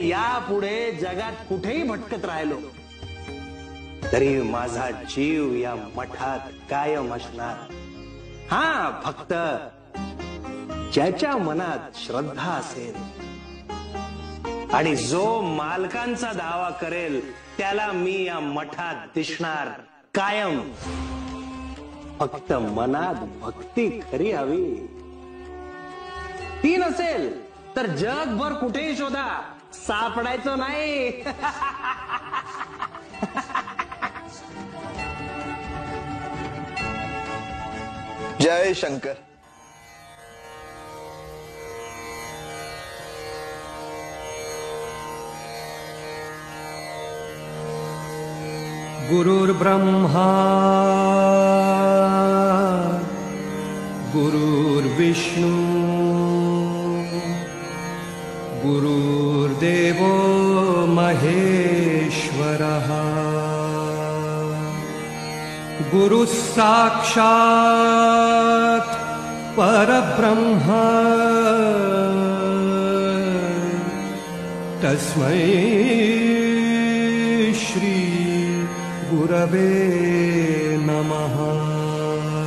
यापुढे जगात कुठेही भटकत राहिलो तरी माझा जीव या मठात कायम असणार। हा, फक्त ज्याच्या मनात श्रद्धा असेल आणि जो मालकांचा दावा करेल त्याला मी या मठात दिसणार कायम। फक्त मनात भक्ती खरी हवी, ती नसेल तर जगभर कुठेही शोधा, सापडायचं नाही। जय शंकर। गुरुर्ब्रह्मा गुरुर्विष्णु गुरुर्देवो महेश्वरः गुरु साक्षात् परब्रह्म तस्मै श्री गुरवे